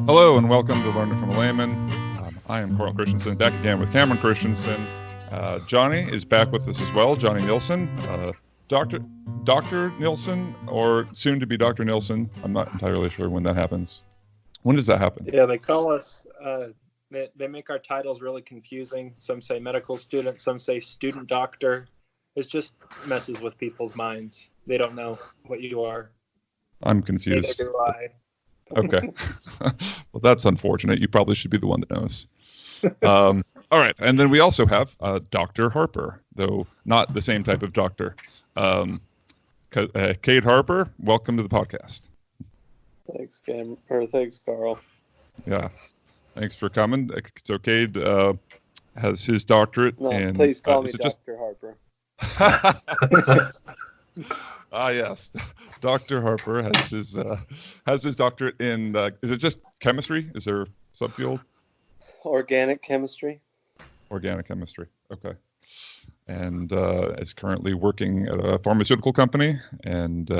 Hello and welcome to Learning from a Layman. I am Carl Christensen, back again with Cameron Christensen. Jonny is back with us as well, Jonny Neilson. Dr. Neilson, or soon to be Dr. Neilson. I'm not entirely sure when that happens. When does that happen? Yeah, they call us, they make our titles really confusing. Some say medical student, some say student doctor. It just messes with people's minds. They don't know what you are. I'm confused. Neither do I. Okay. Well, that's unfortunate. You probably should be the one that knows. All right. And then we also have Dr. Harper, though not the same type of doctor. Cade Harper, welcome to the podcast. Thanks, Cam. Or thanks, Carl. Yeah. Thanks for coming. So Cade has his doctorate in... Please call me Dr. Harper. Yes. Dr. Harper has his doctorate in, is it just chemistry? Is there a subfield? Organic chemistry. Organic chemistry. Okay. And is currently working at a pharmaceutical company. And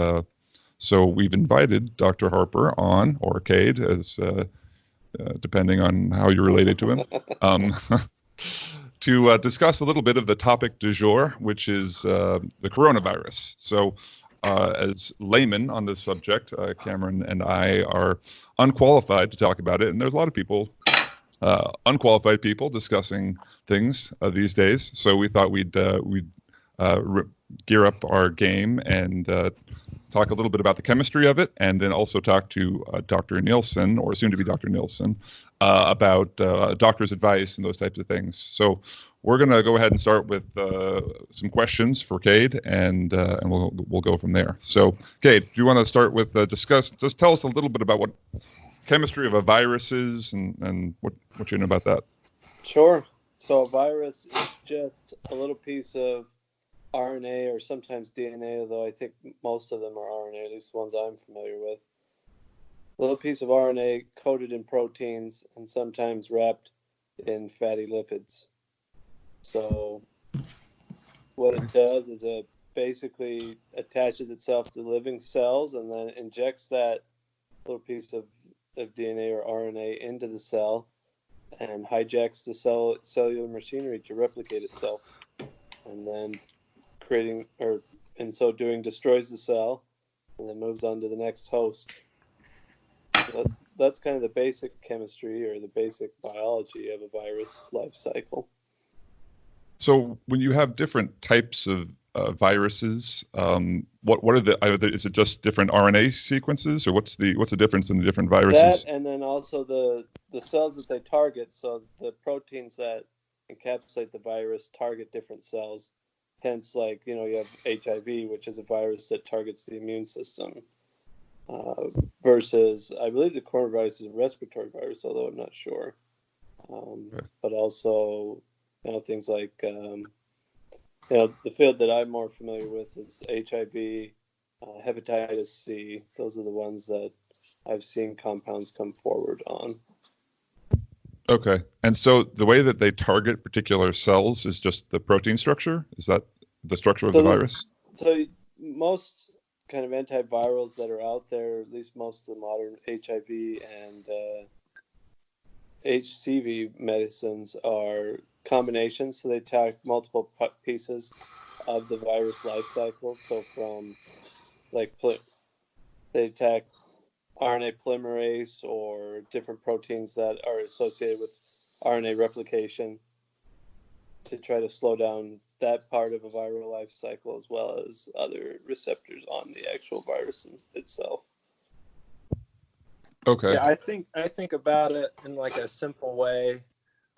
so we've invited Dr. Harper on, or Cade, as depending on how you're related to him, to discuss a little bit of the topic du jour, which is the coronavirus. So as laymen on this subject, Cameron and I are unqualified to talk about it. And there's a lot of people, unqualified people, discussing things these days. So we thought we'd gear up our game and talk a little bit about the chemistry of it, and then also talk to Dr. Neilson, or soon to be Dr. Neilson, about doctor's advice and those types of things. So we're going to go ahead and start with some questions for Cade, and we'll go from there. So, Cade, do you want to start with just tell us a little bit about what chemistry of a virus is and what you know about that? Sure. So a virus is just a little piece of RNA, or sometimes DNA, although I think most of them are RNA, at least the ones I'm familiar with. A little piece of RNA coated in proteins and sometimes wrapped in fatty lipids. So what it does is it basically attaches itself to living cells and then injects that little piece of DNA or RNA into the cell and hijacks the cellular machinery to replicate itself, and then in so doing destroys the cell and then moves on to the next host. So that's kind of the basic chemistry or the basic biology of a virus life cycle. So when you have different types of viruses, what are is it just different RNA sequences, or what's the difference in the different viruses? That, and then also the cells that they target. So the proteins that encapsulate the virus target different cells. Hence, like, you have HIV, which is a virus that targets the immune system, versus, I believe the coronavirus is a respiratory virus, although I'm not sure. But also, things like, the field that I'm more familiar with is HIV, hepatitis C. Those are the ones that I've seen compounds come forward on. Okay. And so the way that they target particular cells is just the protein structure? Is that the structure of the virus? So most kind of antivirals that are out there, at least most of the modern HIV and HCV medicines, are combinations. So they attack multiple pieces of the virus life cycle. So from they attack RNA polymerase or different proteins that are associated with RNA replication to try to slow down that part of a viral life cycle, as well as other receptors on the actual virus itself. Okay. Yeah, I think about it in like a simple way,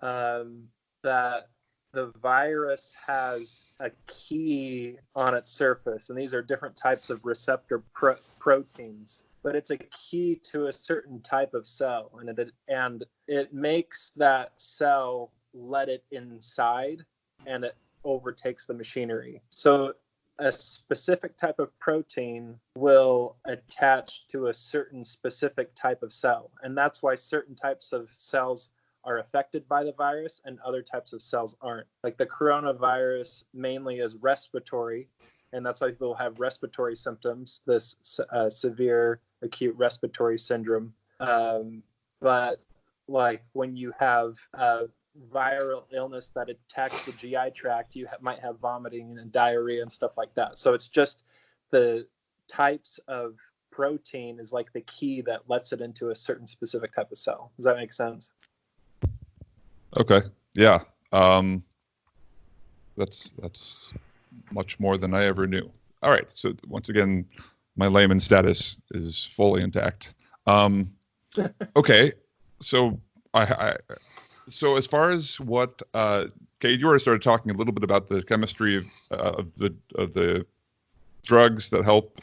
that the virus has a key on its surface, and these are different types of receptor proteins. But it's a key to a certain type of cell, and it makes that cell let it inside, and it overtakes the machinery. So a specific type of protein will attach to a certain specific type of cell, and that's why certain types of cells are affected by the virus and other types of cells aren't. Like the coronavirus mainly is respiratory, and that's why people have respiratory symptoms, this severe acute respiratory syndrome. but like when you have a viral illness that attacks the GI tract, you might have vomiting and diarrhea and stuff like that. So it's just the types of protein is like the key that lets it into a certain specific type of cell. Does that make sense? Okay. Yeah. That's much more than I ever knew. All right. So once again, my layman status is fully intact. Okay. So so as far as what Kate, you already started talking a little bit about the chemistry of the drugs that help.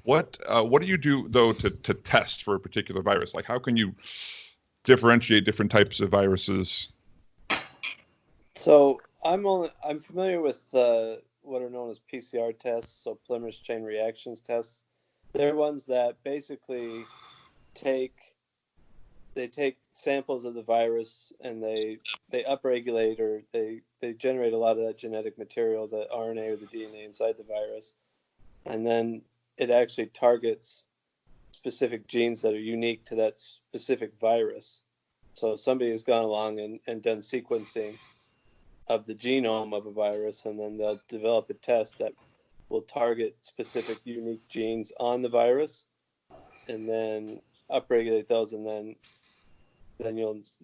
What do you do though to test for a particular virus? Like how can you differentiate different types of viruses? So I'm familiar with what are known as PCR tests, so polymerase chain reactions tests. They're ones that basically take samples of the virus and they upregulate, or they generate a lot of that genetic material, the RNA or the DNA inside the virus, and then it actually targets specific genes that are unique to that specific virus. So somebody has gone along and done sequencing of the genome of a virus, and then they'll develop a test that will target specific unique genes on the virus and then upregulate those, and then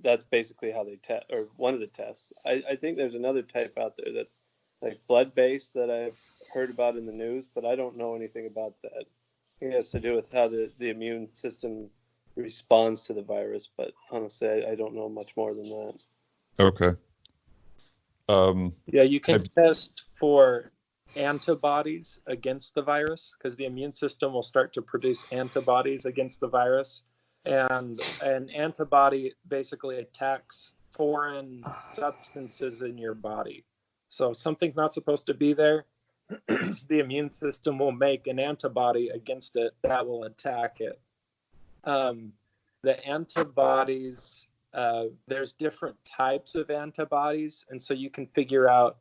that's basically how they test, or one of the tests. I think there's another type out there that's like blood-based that I've heard about in the news, but I don't know anything about that. I think it has to do with how the immune system responds to the virus, but honestly, I don't know much more than that. Okay. Yeah, you can test for antibodies against the virus because the immune system will start to produce antibodies against the virus. And an antibody basically attacks foreign substances in your body. So if something's not supposed to be there, the immune system will make an antibody against it that will attack it. The antibodies, there's different types of antibodies, and so you can figure out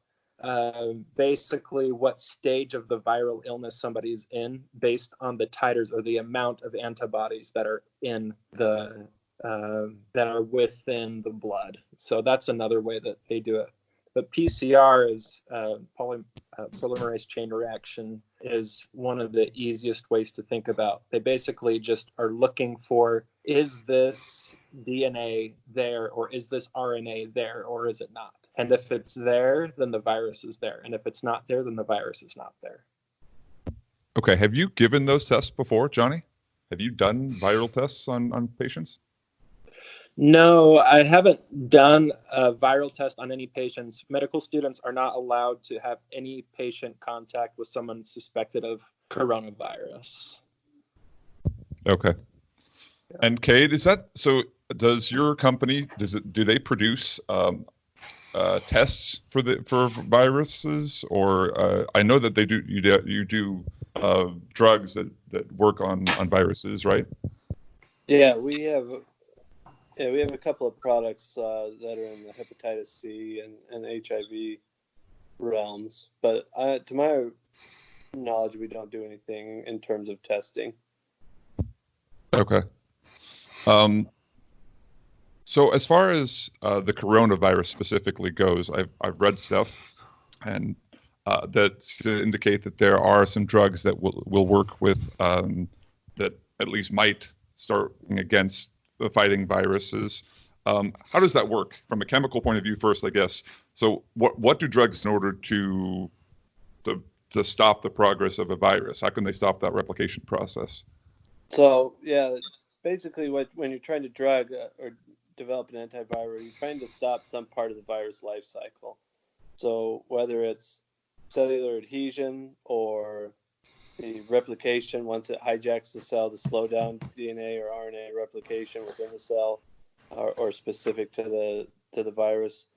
basically what stage of the viral illness somebody's in based on the titers or the amount of antibodies that are in the that are within the blood. So that's another way that they do it. But PCR is polymerase chain reaction is one of the easiest ways to think about. They basically just are looking for, is this DNA there, or is this RNA there, or is it not? And if it's there, then the virus is there. And if it's not there, then the virus is not there. Okay. Have you given those tests before, Johnny? Have you done viral tests on patients? No, I haven't done a viral test on any patients. Medical students are not allowed to have any patient contact with someone suspected of coronavirus. Okay. Yeah. And Kate, is that so? Does your company do they produce tests for viruses, or I know that they do. You do drugs that work on viruses, right? Yeah, we have a couple of products that are in the hepatitis C and HIV realms, but to my knowledge, we don't do anything in terms of testing. Okay. So as far as the coronavirus specifically goes, I've read stuff, and that indicate that there are some drugs that will work with that at least might start against fighting viruses. How does that work from a chemical point of view first, I guess? So what do drugs in order to stop the progress of a virus? How can they stop that replication process? So yeah, basically when you're trying to drug or develop an antiviral, you're trying to stop some part of the virus life cycle. So whether it's cellular adhesion or the replication, once it hijacks the cell to slow down DNA or RNA replication within the cell, or specific to the virus,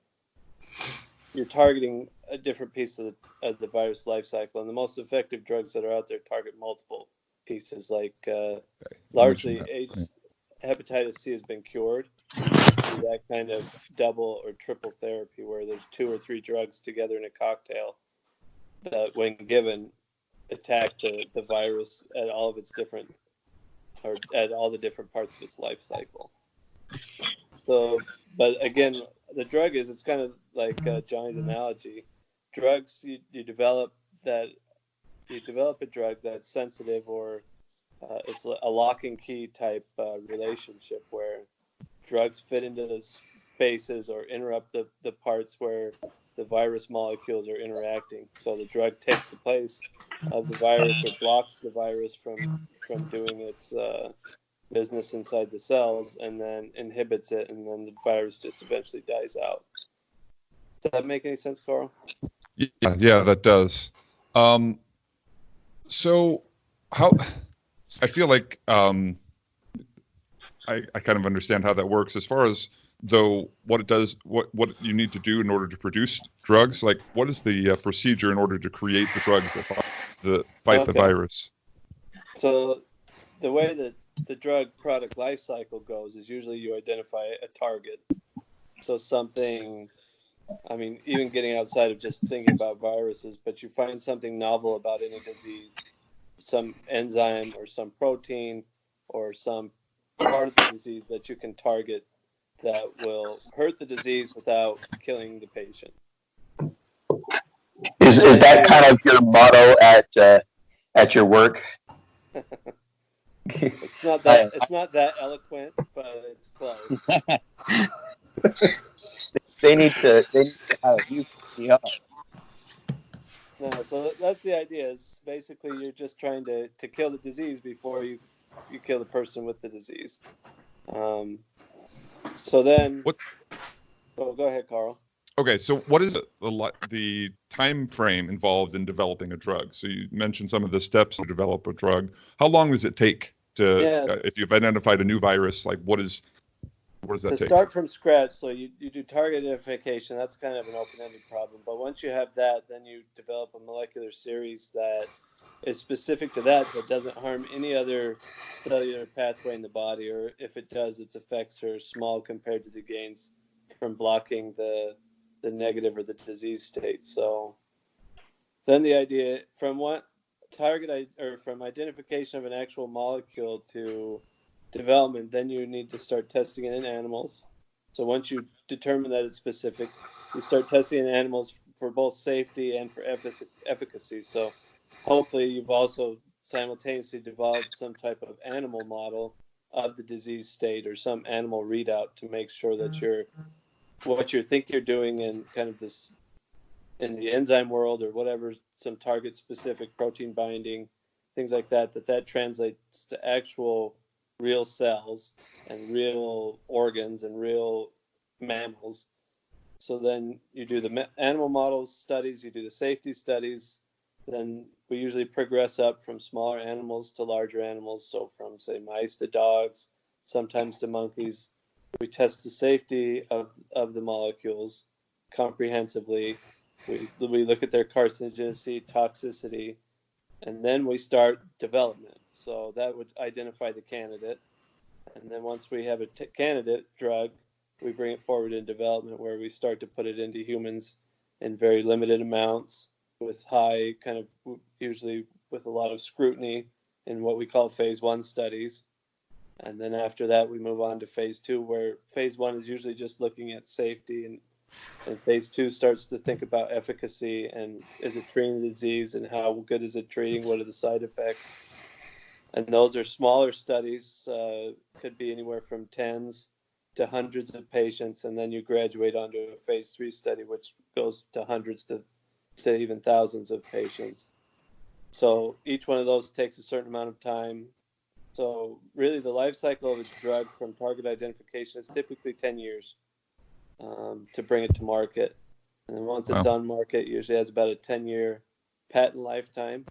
you're targeting a different piece of the virus life cycle. And the most effective drugs that are out there target multiple pieces, like largely hepatitis C has been cured through that kind of double or triple therapy where there's 2 or 3 drugs together in a cocktail that, when given, attack the virus at all of its different or at all the different parts of its life cycle. So, but again, the drug it's kind of like Johnny's analogy. Drugs, you develop a drug that's sensitive, or it's a lock and key type relationship where drugs fit into the spaces or interrupt the parts where the virus molecules are interacting. So the drug takes the place of the virus or blocks the virus from doing its business inside the cells, and then inhibits it, and then the virus just eventually dies out. Does that make any sense, Carl? Yeah, that does. So how I feel like I kind of understand how that works as far as though what it does, what you need to do in order to produce drugs. Like, what is the procedure in order to create the drugs that fight the virus? So the way that the drug product life cycle goes is usually you identify a target. So something, I mean, even getting outside of just thinking about viruses, but you find something novel about any disease, some enzyme or some protein or some part of the disease that you can target that will hurt the disease without killing the patient. Is that kind of your motto at your work? It's not that eloquent, but it's close. They need to have you. No, so that's the idea. Is basically you're just trying to kill the disease before you kill the person with the disease. So then, what? Oh, go ahead, Carl. Okay, so what is the time frame involved in developing a drug? So you mentioned some of the steps to develop a drug. How long does it take to, if you've identified a new virus, like what does that take? To start from scratch, so you do target identification. That's kind of an open-ended problem. But once you have that, then you develop a molecular series that is specific to that doesn't harm any other cellular pathway in the body, or if it does, its effects are small compared to the gains from blocking the negative or the disease state. So then the idea from from identification of an actual molecule to development, then you need to start testing it in animals. So once you determine that it's specific, you start testing in animals for both safety and for efficacy. So hopefully you've also simultaneously developed some type of animal model of the disease state or some animal readout to make sure that what you think you're doing in kind of this in the enzyme world or whatever, some target specific protein binding, things like that translates to actual real cells and real organs and real mammals. So then you do the animal models studies, you do the safety studies, then we usually progress up from smaller animals to larger animals. So from, say, mice to dogs, sometimes to monkeys. We test the safety of the molecules comprehensively. We look at their carcinogenicity, toxicity, and then we start development. So that would identify the candidate. And then once we have a candidate drug, we bring it forward in development where we start to put it into humans in very limited amounts with high kind of, usually with a lot of scrutiny in what we call phase 1 studies. And then after that, we move on to phase 2, where phase 1 is usually just looking at safety, and phase 2 starts to think about efficacy and is it treating the disease and how good is it treating, what are the side effects. And those are smaller studies, could be anywhere from tens to hundreds of patients, and then you graduate onto a phase 3 study, which goes to hundreds to even thousands of patients. So each one of those takes a certain amount of time. So really the life cycle of a drug from target identification is typically 10 years to bring it to market. And then once it's on market, it usually has about a 10-year patent lifetime,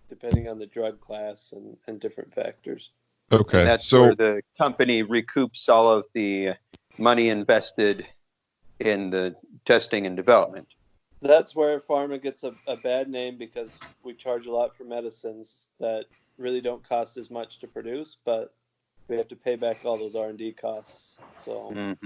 depending on the drug class and different factors. Okay. And that's where the company recoups all of the money invested in the testing and development. That's where pharma gets a bad name, because we charge a lot for medicines that really don't cost as much to produce, but we have to pay back all those R&D costs. So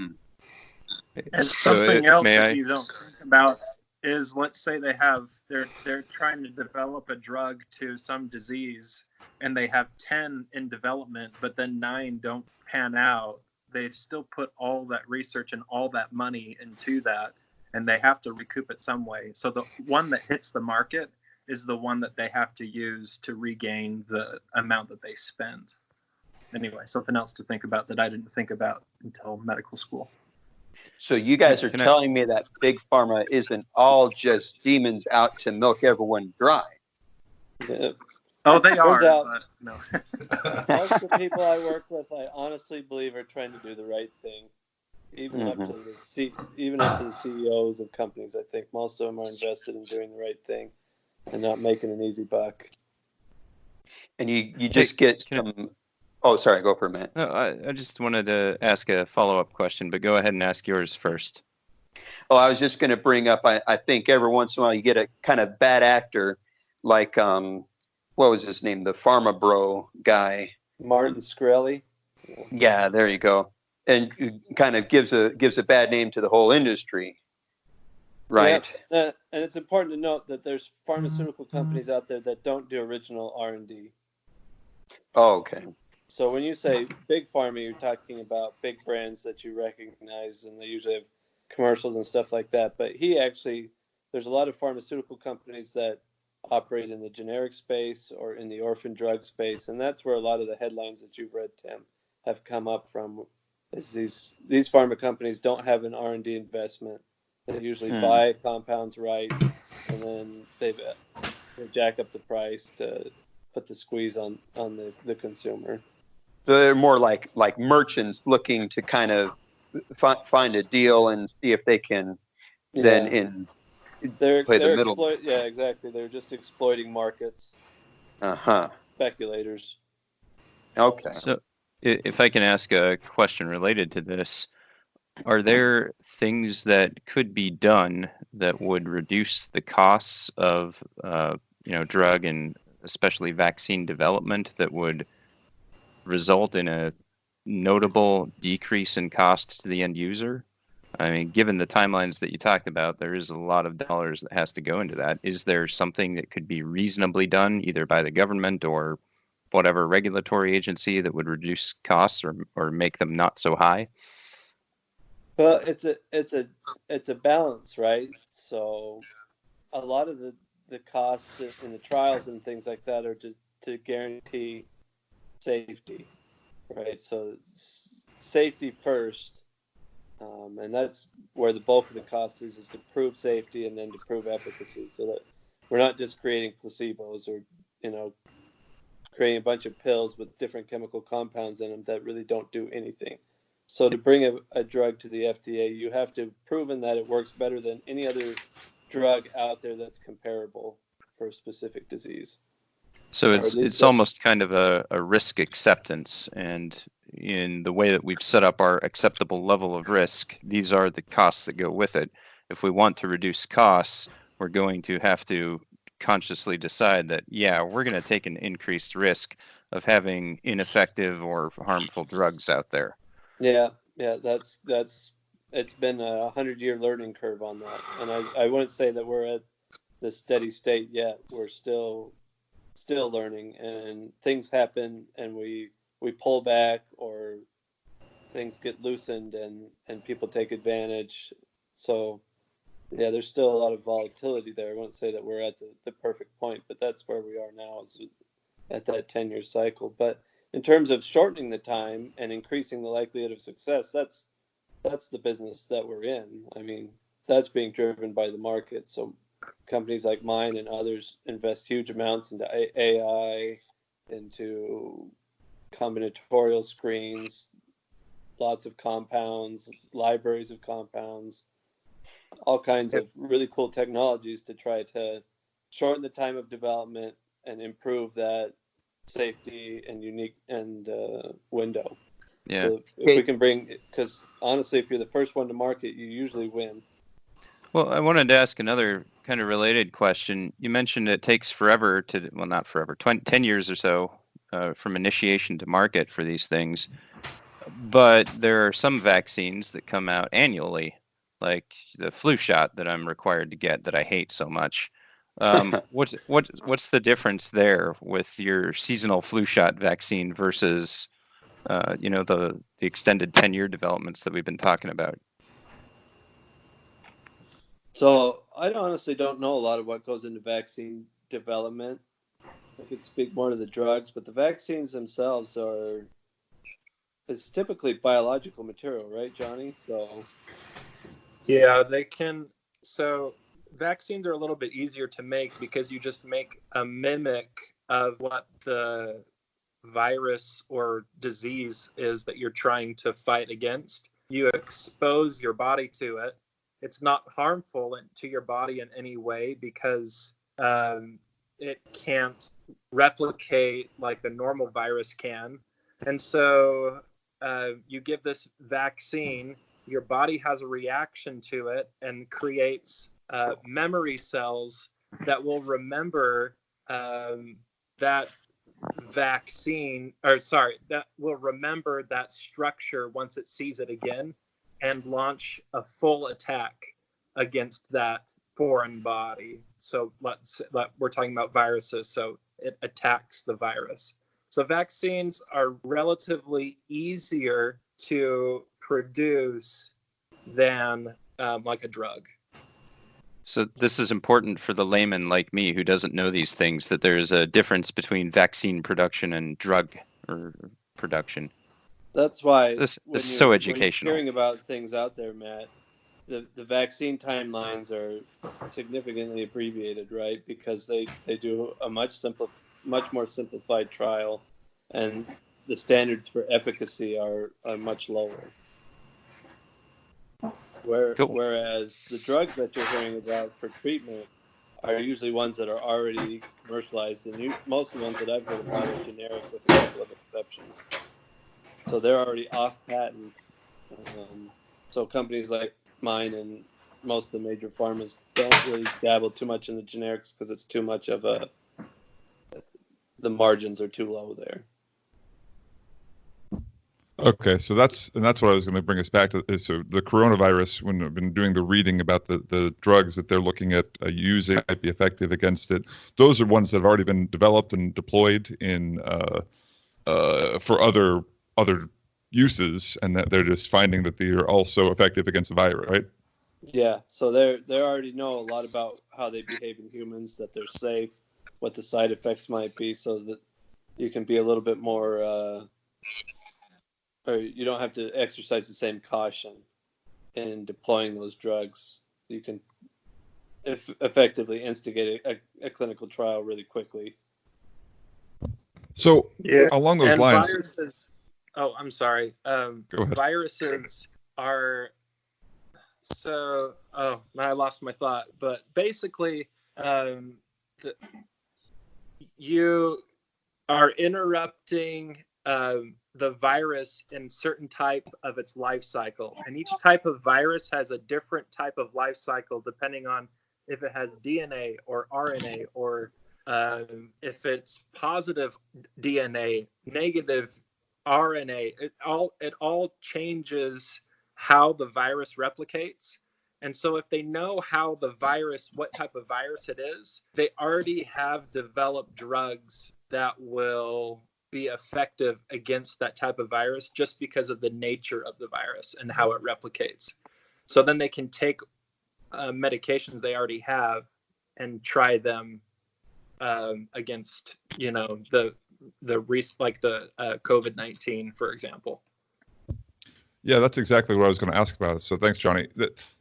And something else that you don't think about is, let's say they're trying to develop a drug to some disease, and they have 10 in development, but then 9 don't pan out, they've still put all that research and all that money into that, and they have to recoup it some way. So the one that hits the market is the one that they have to use to regain the amount that they spend. Anyway, something else to think about that I didn't think about until medical school. So you guys are telling me that big pharma isn't all just demons out to milk everyone dry. Yeah. Oh, they are, Turns out- but no. Most of the people I work with, I honestly believe are trying to do the right thing. Even up to the CEOs of companies, I think most of them are invested in doing the right thing and not making an easy buck. And you just get some. Oh, sorry. Go for a minute. No, I just wanted to ask a follow-up question, but go ahead and ask yours first. Oh, I was just going to bring up. I think every once in a while you get a kind of bad actor, like what was his name? The Pharma Bro guy. Martin Shkreli. Yeah, there you go. And it kind of gives a bad name to the whole industry, right? Yeah, and it's important to note that there's pharmaceutical companies out there that don't do original R&D. Oh, okay. So when you say big pharma, you're talking about big brands that you recognize, and they usually have commercials and stuff like that. But there's a lot of pharmaceutical companies that operate in the generic space or in the orphan drug space, and that's where a lot of the headlines that you've read, Tim, have come up from. Is these pharma companies don't have an R&D investment. They usually buy compounds right, and then they jack up the price to put the squeeze on the consumer. So they're more like merchants looking to kind of find a deal and see if they can then play the middle. Yeah, exactly. They're just exploiting markets. Speculators. Okay. So if I can ask a question related to this, are there things that could be done that would reduce the costs of drug and especially vaccine development that would result in a notable decrease in cost to the end user? I mean, given the timelines that you talked about, there is a lot of dollars that has to go into that. Is there something that could be reasonably done either by the government or whatever regulatory agency that would reduce costs or make them not so high? Well, it's a balance, right? So a lot of the costs in the trials and things like that are just to guarantee safety, right? So safety first, and that's where the bulk of the cost is to prove safety and then to prove efficacy, so that we're not just creating placebos or creating a bunch of pills with different chemical compounds in them that really don't do anything. So to bring a drug to the FDA, you have to have proven that it works better than any other drug out there that's comparable for a specific disease. So it's almost kind of a risk acceptance, and in the way that we've set up our acceptable level of risk, these are the costs that go with it. If we want to reduce costs, we're going to have to consciously decide that, we're going to take an increased risk of having ineffective or harmful drugs out there. Yeah, that's it's been a 100-year learning curve on that, and I wouldn't say that we're at the steady state yet. We're still learning, and things happen, and we pull back, or things get loosened, and people take advantage. So there's still a lot of volatility there. I won't say that we're at the perfect point, but that's where we are now, is at that 10-year cycle. But in terms of shortening the time and increasing the likelihood of success, that's the business that we're in. I mean, that's being driven by the market. So companies like mine and others invest huge amounts into AI, into combinatorial screens, lots of compounds, libraries of compounds, all kinds of really cool technologies to try to shorten the time of development and improve that safety and unique and window. Yeah. So if we can because honestly, if you're the first one to market, you usually win. Well, I wanted to ask another kind of related question. You mentioned it takes forever not forever, 10 years or so from initiation to market for these things. But there are some vaccines that come out annually, like the flu shot that I'm required to get that I hate so much. What's the difference there with your seasonal flu shot vaccine versus the extended 10-year developments that we've been talking about? So I honestly don't know a lot of what goes into vaccine development. I could speak more to the drugs, but the vaccines themselves it's typically biological material, right, Johnny? So yeah, they can. So vaccines are a little bit easier to make because you just make a mimic of what the virus or disease is that you're trying to fight against. You expose your body to it. It's not harmful to your body in any way because it can't replicate like a normal virus can. And so you give this vaccine, your body has a reaction to it and creates memory cells that will remember that vaccine, that will remember that structure once it sees it again and launch a full attack against that foreign body. So we're talking about viruses, so it attacks the virus. So vaccines are relatively easier to produce than like a drug. So this is important for the layman like me who doesn't know these things, that there's a difference between vaccine production and drug or production. That's why this is so educational. When you're hearing about things out there, Matt, the vaccine timelines are significantly abbreviated, right? Because they do a much more simplified trial, and the standards for efficacy are much lower. Whereas the drugs that you're hearing about for treatment are usually ones that are already commercialized, and most of the ones that I've heard about are generic with a couple of exceptions. So they're already off patent. So companies like mine and most of the major pharmas don't really dabble too much in the generics because it's too much of the margins are too low there. Okay, so that's what I was going to bring us back to. So the coronavirus, when I've been doing the reading about the drugs that they're looking at using might be effective against it, those are ones that have already been developed and deployed in for other uses, and that they're just finding that they are also effective against the virus, right? Yeah, so they already know a lot about how they behave in humans, that they're safe, what the side effects might be, so that you can be a little bit more. Or you don't have to exercise the same caution in deploying those drugs. You can effectively instigate a clinical trial really quickly. So along those lines... Viruses, I'm sorry. Viruses are... So, now I lost my thought. But basically, you are interrupting... the virus in certain type of its life cycle, and each type of virus has a different type of life cycle depending on if it has DNA or RNA, or if it's positive DNA, negative RNA. It all changes how the virus replicates. And so if they know what type of virus it is, they already have developed drugs that will be effective against that type of virus just because of the nature of the virus and how it replicates. So then they can take medications they already have and try them against, the COVID-19, for example. Yeah, that's exactly what I was going to ask about. So thanks, Johnny.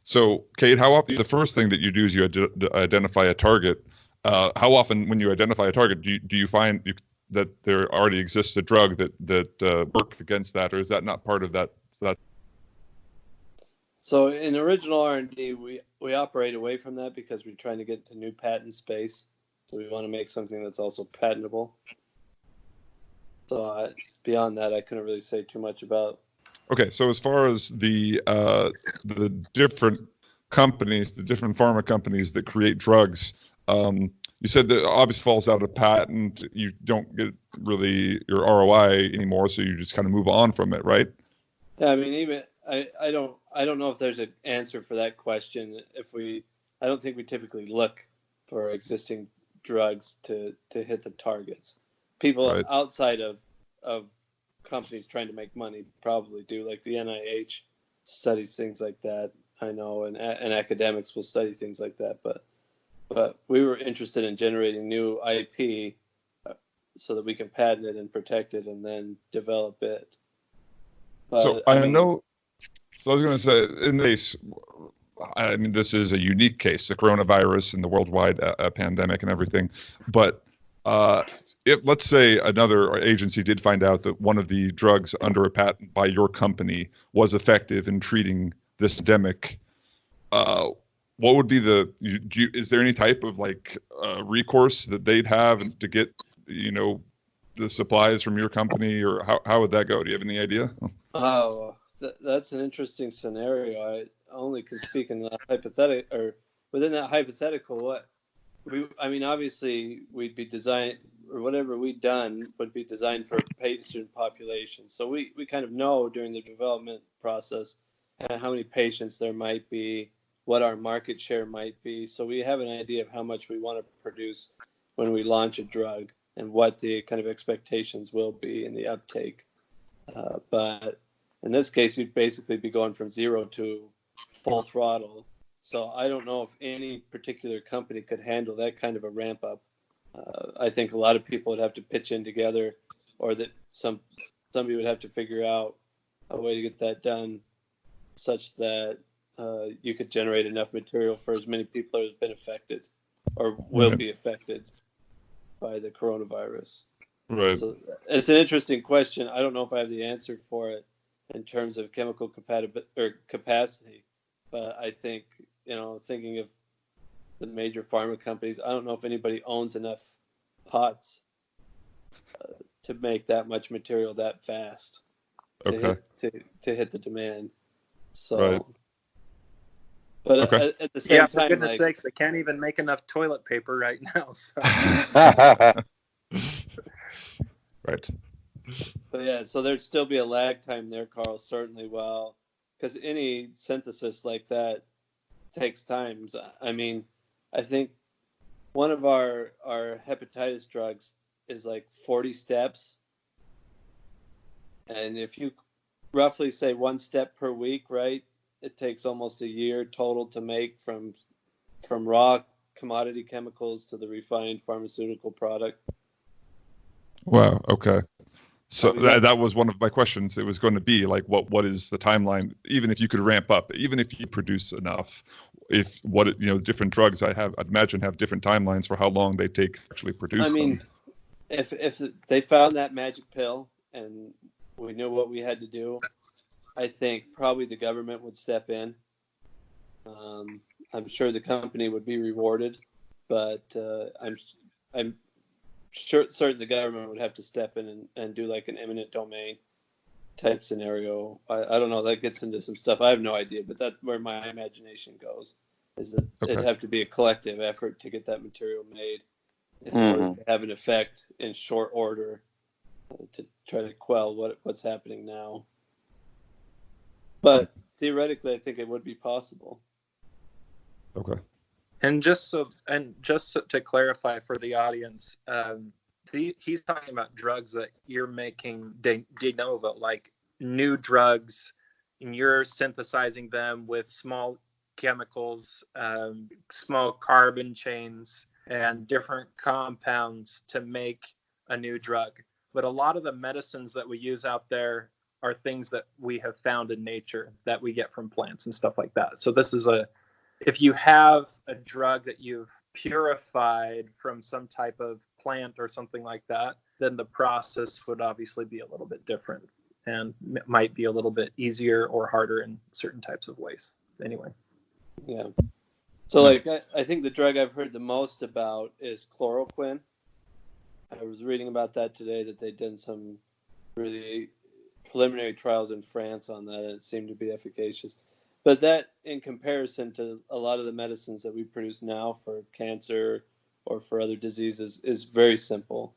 So, Kate, how often the first thing that you do is you identify a target? How often, when you identify a target, do you find that there already exists a drug that work against that, or is that not part of that? So in original R&D, we operate away from that because we're trying to get to new patent space. So we want to make something that's also patentable. So beyond that, I couldn't really say too much about. Okay, so as far as the different companies, the different pharma companies that create drugs, you said that obviously falls out of patent. You don't get really your ROI anymore, so you just kind of move on from it, right? Yeah, I mean, even I don't know if there's an answer for that question. I don't think we typically look for existing drugs to hit the targets. People Right. outside of companies trying to make money probably do, like the NIH studies things like that, I know, and academics will study things like that, but we were interested in generating new IP so that we can patent it and protect it and then develop it. But, So I know. So I was going to say, in this, I mean, this is a unique case, the coronavirus and the worldwide pandemic and everything. But if, let's say, another agency did find out that one of the drugs under a patent by your company was effective in treating this endemic, what would be is there any type of like recourse that they'd have to get, the supplies from your company, or how would that go? Do you have any idea? Oh, that's an interesting scenario. I only can speak in the hypothetical, or within that hypothetical. Obviously, we'd be designed, or whatever we'd done would be designed for a patient population. So we kind of know during the development process how many patients there might be, what our market share might be. So we have an idea of how much we want to produce when we launch a drug and what the kind of expectations will be in the uptake. But in this case, you'd basically be going from 0 to full throttle. So I don't know if any particular company could handle that kind of a ramp up. I think a lot of people would have to pitch in together, or that somebody would have to figure out a way to get that done such that you could generate enough material for as many people as have been affected or will be affected by the coronavirus. Right. So it's an interesting question. I don't know if I have the answer for it in terms of chemical compatibility or capacity, but I think, thinking of the major pharma companies, I don't know if anybody owns enough pots to make that much material that fast to hit the demand. So, right. But at the same time, for goodness sakes, they can't even make enough toilet paper right now. So. Right. But yeah, so there'd still be a lag time there, Carl, certainly. Well, because any synthesis like that takes time. I mean, I think one of our hepatitis drugs is like 40 steps. And if you roughly say 1 step per week, right, it takes almost a year total to make from raw commodity chemicals to the refined pharmaceutical product. Wow. Okay. So that was one of my questions. It was going to be like, what is the timeline? Even if you could ramp up, even if you produce enough, different drugs I'd imagine have different timelines for how long they take to actually produce them. If they found that magic pill and we knew what we had to do, I think probably the government would step in. I'm sure the company would be rewarded, but I'm certain the government would have to step in and do like an eminent domain type scenario. I don't know. That gets into some stuff. I have no idea, but that's where my imagination goes. Is that it'd have to be a collective effort to get that material made in order to have an effect in short order to try to quell what's happening now. But theoretically, I think it would be possible. Okay. And just to clarify for the audience, he's talking about drugs that you're making de novo, like new drugs, and you're synthesizing them with small chemicals, small carbon chains, and different compounds to make a new drug. But a lot of the medicines that we use out there are things that we have found in nature that we get from plants and stuff like that. So this is if you have a drug that you've purified from some type of plant or something like that, then the process would obviously be a little bit different and might be a little bit easier or harder in certain types of ways. Anyway. Yeah. So I think the drug I've heard the most about is chloroquine. I was reading about that today, that they did some really preliminary trials in France on that, and it seemed to be efficacious. But that, in comparison to a lot of the medicines that we produce now for cancer or for other diseases, is very simple,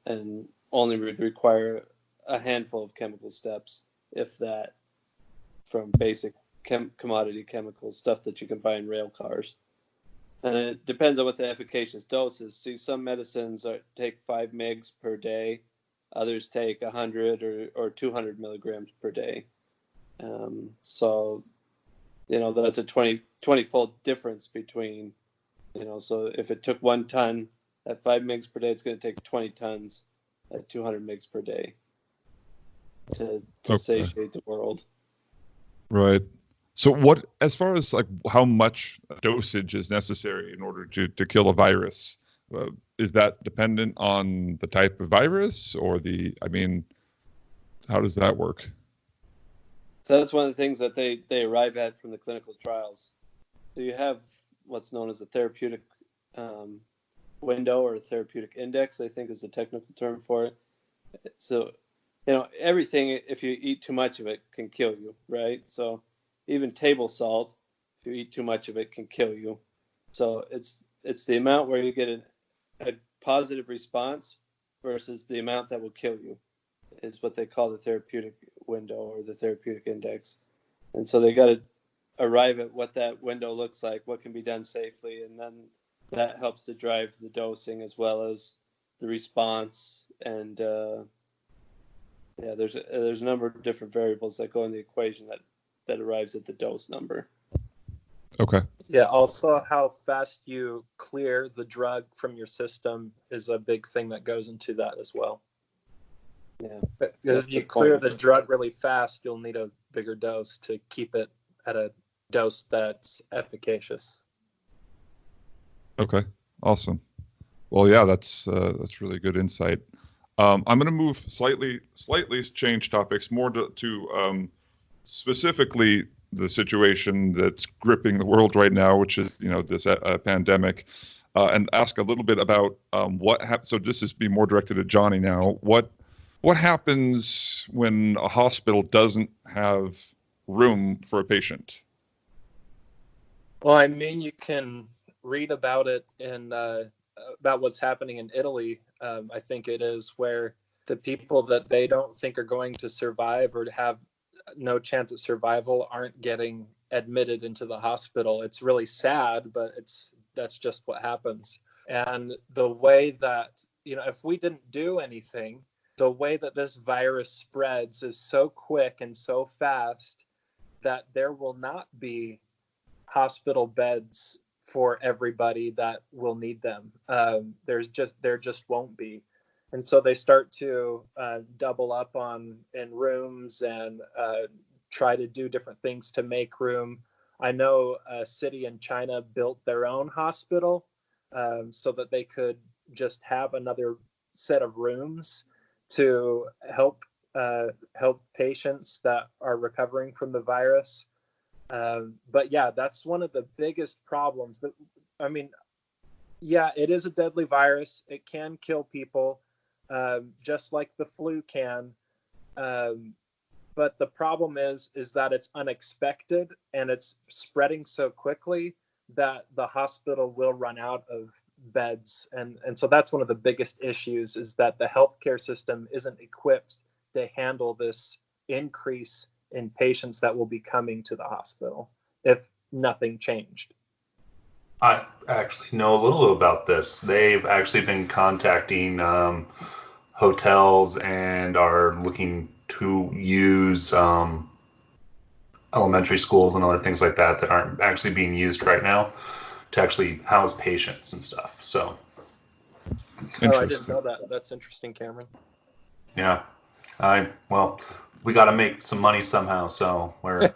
and only would require a handful of chemical steps, if that, from basic commodity chemicals, stuff that you can buy in rail cars. And it depends on what the efficacious dose is. See, some medicines take 5 mgs per day. Others take 100 or 200 milligrams per day. So, that's a 20-fold difference between, so if it took 1 ton at 5 mgs per day, it's going to take 20 tons at 200 mgs per day to satiate the world. Right. So what, as far as like how much dosage is necessary in order to kill a virus, is that dependent on the type of virus or how does that work? So that's one of the things that they arrive at from the clinical trials. So you have what's known as a therapeutic window or a therapeutic index, I think is the technical term for it. So, everything, if you eat too much of it, can kill you, right? So even table salt, if you eat too much of it, can kill you. So it's the amount where you get a positive response versus the amount that will kill you is what they call the therapeutic window or the therapeutic index. And so they got to arrive at what that window looks like, what can be done safely, and then that helps to drive the dosing as well as the response. And there's a number of different variables that go in the equation that arrives at the dose number. Okay. Yeah, also how fast you clear the drug from your system is a big thing that goes into that as well. Yeah. Because if you clear the drug really fast, you'll need a bigger dose to keep it at a dose that's efficacious. Okay. Awesome. Well, yeah, that's really good insight. I'm going to move slightly change topics more to specifically the situation that's gripping the world right now, which is this pandemic, and ask a little bit about so this is be more directed at Jonny now. What happens when a hospital doesn't have room for a patient? Well, you can read about it in about what's happening in Italy. I think it is where the people that they don't think are going to survive or have no chance at survival aren't getting admitted into the hospital. It's really sad, but that's just what happens. And the way that, if we didn't do anything, the way that this virus spreads is so quick and so fast that there will not be hospital beds for everybody that will need them. There just won't be. And so they start to double up in rooms and try to do different things to make room. I know a city in China built their own hospital so that they could just have another set of rooms to help patients that are recovering from the virus. But yeah, that's one of the biggest problems. It is a deadly virus. It can kill people. Just like the flu can. But the problem is that it's unexpected and it's spreading so quickly that the hospital will run out of beds. And so that's one of the biggest issues, is that the healthcare system isn't equipped to handle this increase in patients that will be coming to the hospital if nothing changed. I actually know a little about this. They've actually been contacting hotels and are looking to use elementary schools and other things like that aren't actually being used right now to actually house patients and stuff. So, oh, I didn't know that. That's interesting, Cameron. Yeah, we got to make some money somehow, so we're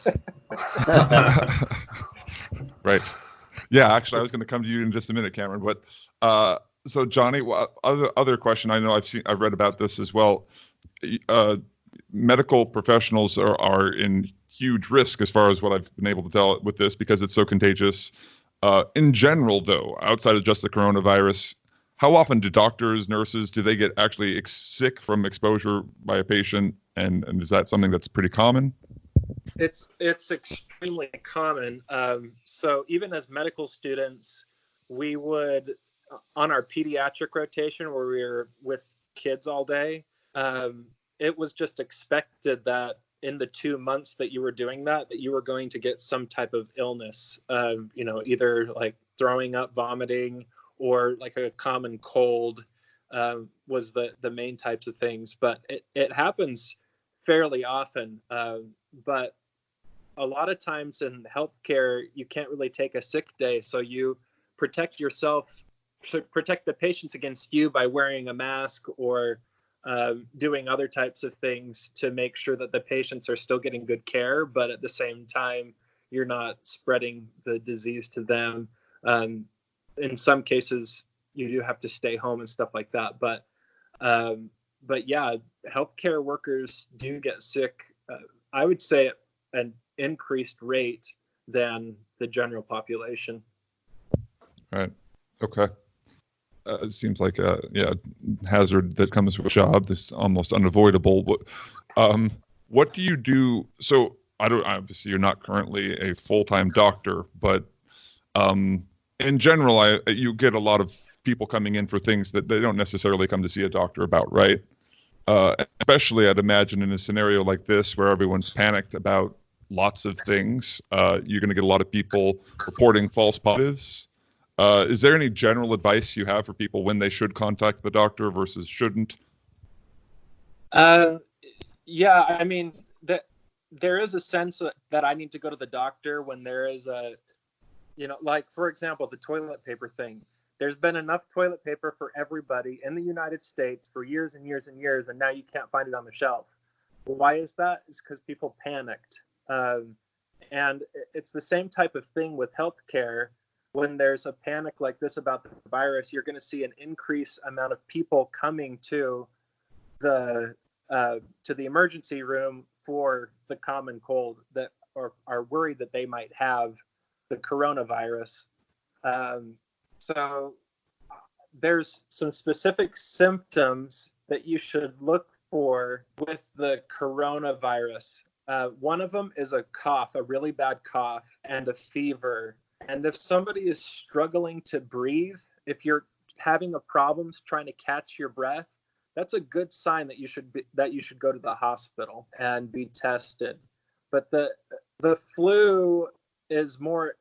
right. Yeah, actually, I was going to come to you in just a minute, Cameron. But so, Jonny, other question. I know I've read about this as well. Medical professionals are in huge risk as far as what I've been able to tell with this, because it's so contagious. In general, though, outside of just the coronavirus, how often do doctors, nurses, do they get actually sick from exposure by a patient? And is that something that's pretty common? It's extremely common. So even as medical students, we would, on our pediatric rotation where we were with kids all day, it was just expected that in the 2 months that you were doing that you were going to get some type of illness, either like throwing up, vomiting, or like a common cold was the main types of things. But it happens fairly often. But a lot of times in healthcare, you can't really take a sick day. So you protect yourself, protect the patients against you by wearing a mask or doing other types of things to make sure that the patients are still getting good care, but at the same time, you're not spreading the disease to them. In some cases, you do have to stay home and stuff like that. But yeah, healthcare workers do get sick. I would say at an increased rate than the general population. Right. Okay. It seems like a hazard that comes with a job that's almost unavoidable. What do you do? So obviously you're not currently a full-time doctor, but in general, you get a lot of people coming in for things that they don't necessarily come to see a doctor about, right? Especially, I'd imagine, in a scenario like this where everyone's panicked about lots of things, you're going to get a lot of people reporting false positives. Is there any general advice you have for people when they should contact the doctor versus shouldn't? Yeah, I mean, there is a sense that I need to go to the doctor when there is like, for example, the toilet paper thing. There's been enough toilet paper for everybody in the United States for years and years and years, and now you can't find it on the shelf. Why is that? It's because people panicked. And it's the same type of thing with healthcare. When there's a panic like this about the virus, you're going to see an increased amount of people coming to the emergency room for the common cold that are worried that they might have the coronavirus. So there's some specific symptoms that you should look for with the coronavirus. One of them is a cough, a really bad cough, and a fever. And if somebody is struggling to breathe, if you're having a problems trying to catch your breath, that's a good sign that you should go to the hospital and be tested. But the flu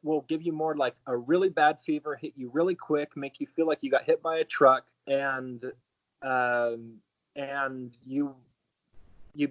will give you more like a really bad fever, hit you really quick, make you feel like you got hit by a truck, and you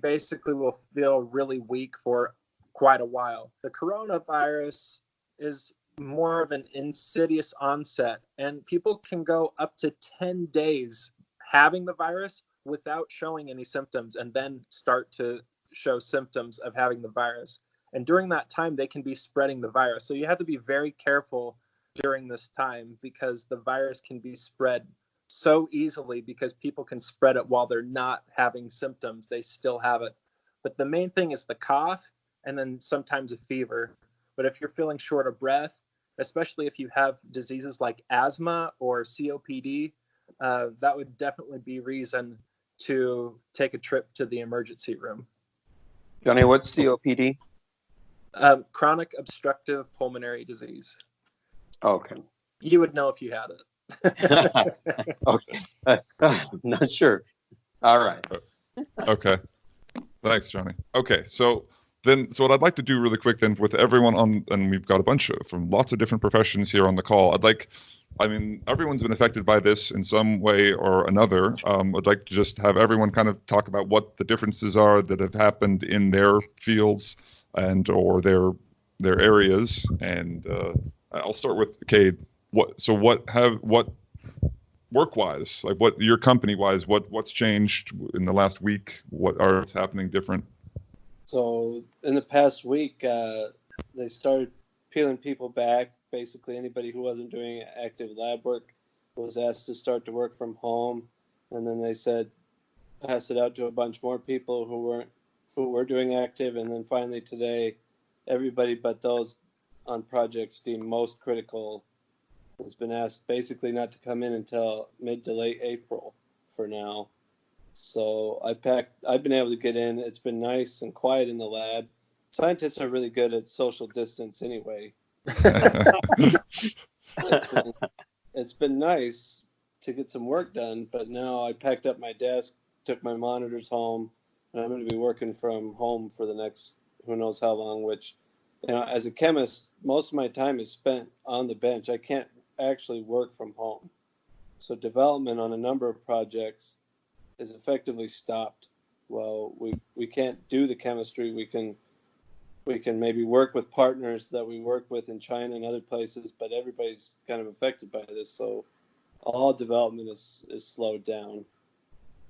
basically will feel really weak for quite a while. The coronavirus is more of an insidious onset, and people can go up to 10 days having the virus without showing any symptoms and then start to show symptoms of having the virus. And during that time, they can be spreading the virus. So you have to be very careful during this time because the virus can be spread so easily because people can spread it while they're not having symptoms. They still have it. But the main thing is the cough and then sometimes a fever. But if you're feeling short of breath, especially if you have diseases like asthma or COPD, that would definitely be reason to take a trip to the emergency room. Johnny, what's COPD? Chronic obstructive pulmonary disease. Okay. You would know if you had it. Okay. Not sure. All right. Okay. Thanks, Johnny. Okay, so what I'd like to do really quick then with everyone and we've got a bunch from lots of different professions here on the call. Everyone's been affected by this in some way or another. I'd like to just have everyone kind of talk about what the differences are that have happened in their fields and or their areas. And I'll start with Cade. What work-wise, like what your company-wise, what's changed in the last week? What's happening different? So in the past week, they started peeling people back. Basically, anybody who wasn't doing active lab work was asked to start to work from home. And then they said, pass it out to a bunch more people who were doing active. And then finally today, everybody but those on projects deemed most critical has been asked basically not to come in until mid to late April for now. So I've been able to get in. It's been nice and quiet in the lab. Scientists are really good at social distance anyway. It's been nice to get some work done, but now I packed up my desk, took my monitors home, and I'm going to be working from home for the next who knows how long, which as a chemist, most of my time is spent on the bench. I can't actually work from home. So development on a number of projects is effectively stopped. Well, we can't do the chemistry. We can maybe work with partners that we work with in China and other places, but everybody's kind of affected by this. So all development is slowed down.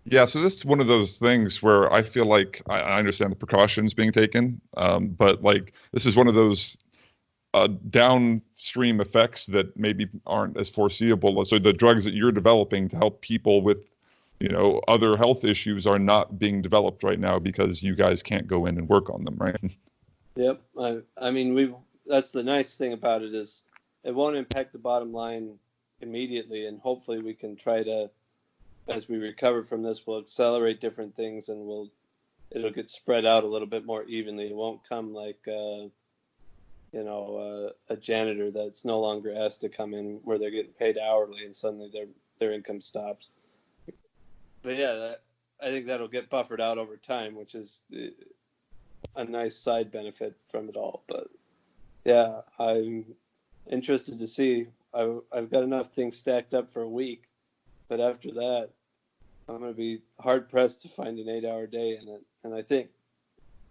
Yeah, so this is one of those things where I feel like I understand the precautions being taken, but like this is one of those downstream effects that maybe aren't as foreseeable. So the drugs that you're developing to help people with, other health issues are not being developed right now because you guys can't go in and work on them, right? Yep. I mean, that's the nice thing about it is it won't impact the bottom line immediately, and hopefully we can try to, as we recover from this, we'll accelerate different things and it'll get spread out a little bit more evenly. It won't come like a janitor that's no longer asked to come in where they're getting paid hourly and suddenly their income stops. But yeah, I think that'll get buffered out over time, which is a nice side benefit from it all. But yeah, I'm interested to see. I've got enough things stacked up for a week, but after that, I'm going to be hard pressed to find an 8-hour day in it. And I think,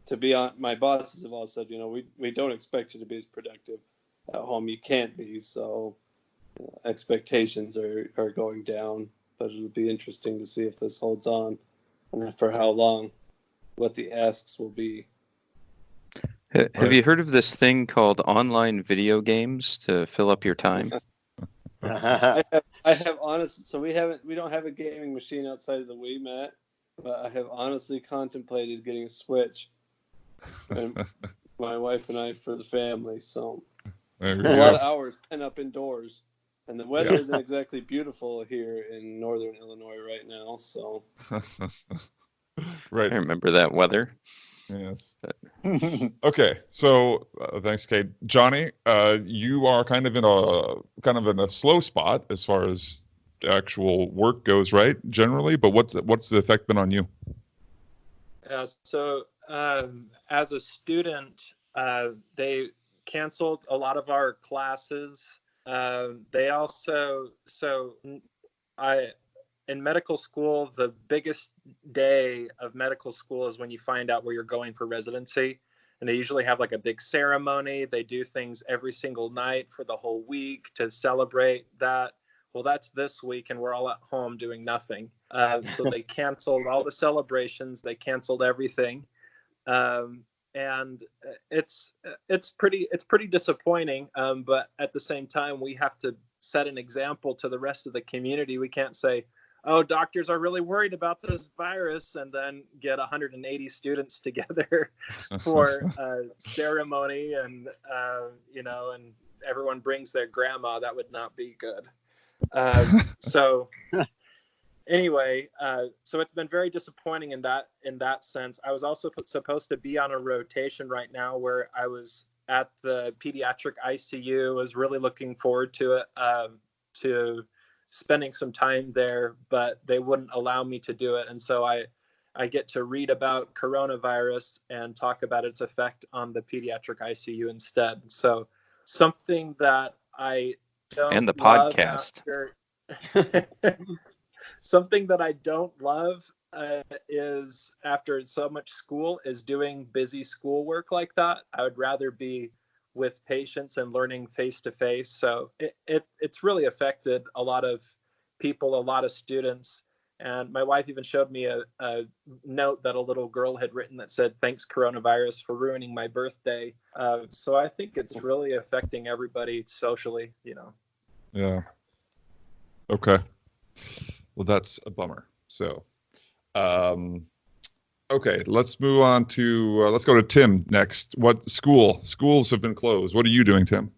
to be on, my bosses have all said, we don't expect you to be as productive at home. You can't be. So expectations are going down, but it'll be interesting to see if this holds on and for how long, what the asks will be. Have you heard of this thing called online video games to fill up your time? I have honestly, so we don't have a gaming machine outside of the Wii, Matt, but I have honestly contemplated getting a Switch, and my wife and I for the family. So it's a lot of hours pent up indoors, and the weather isn't exactly beautiful here in northern Illinois right now. So Right. I remember that weather. Yes. Okay. So thanks, Kate. Jonny, you are kind of in a slow spot as far as actual work goes, right? Generally, but what's the effect been on you? Yeah. So as a student, they canceled a lot of our classes. They also in medical school, the biggest day of medical school is when you find out where you're going for residency. And they usually have like a big ceremony. They do things every single night for the whole week to celebrate that. Well, that's this week, and we're all at home doing nothing. So they canceled all the celebrations. They canceled everything. And it's pretty disappointing. But at the same time, we have to set an example to the rest of the community. We can't say, oh, doctors are really worried about this virus, and then get 180 students together for a ceremony and everyone brings their grandma. That would not be good. So anyway, so it's been very disappointing in that sense. I was also supposed to be on a rotation right now where I was at the pediatric ICU. I was really looking forward to it, to spending some time there, but they wouldn't allow me to do it. And so I get to read about coronavirus and talk about its effect on the pediatric ICU instead. So something that I don't and the love podcast. Something that I don't love is after so much school is doing busy schoolwork like that. I would rather be with patients and learning face to face. So it's really affected a lot of people, a lot of students. And my wife even showed me a note that a little girl had written that said, "Thanks, coronavirus, for ruining my birthday." So I think it's really affecting everybody socially, Yeah. Okay. Well, that's a bummer. So, okay, let's move on to, let's go to Tim next. Schools have been closed. What are you doing, Tim?